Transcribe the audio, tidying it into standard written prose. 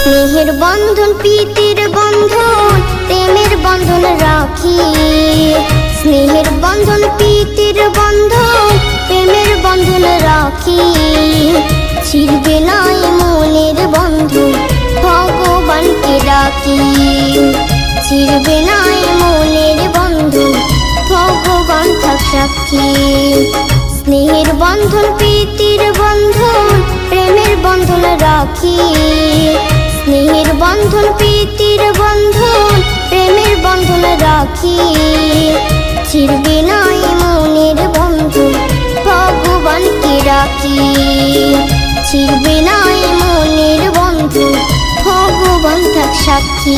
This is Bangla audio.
স্নেহের বন্ধন প্রীতির বন্ধন প্রেমের বন্ধন রাখি। স্নেহের বন্ধন প্রীতির বন্ধন প্রেমের বন্ধন রাখি। ছিড়বে না এ মনের বন্ধন ভগবানকে ডাকি। ছিড়বে না এ মনের বন্ধন ভগবান থাক সাক্ষী। স্নেহের বন্ধন প্রীতির বন্ধন প্রেমের বন্ধন রাখি। স্নেহের বন্ধন প্রীতির বন্ধন প্রেমের বন্ধন রাখি। ছিড়বে না এ মনের বন্ধন ভগবানকে ডাকি। ছিড়বে না এ মনের বন্ধন ভগবান থাক সাক্ষী।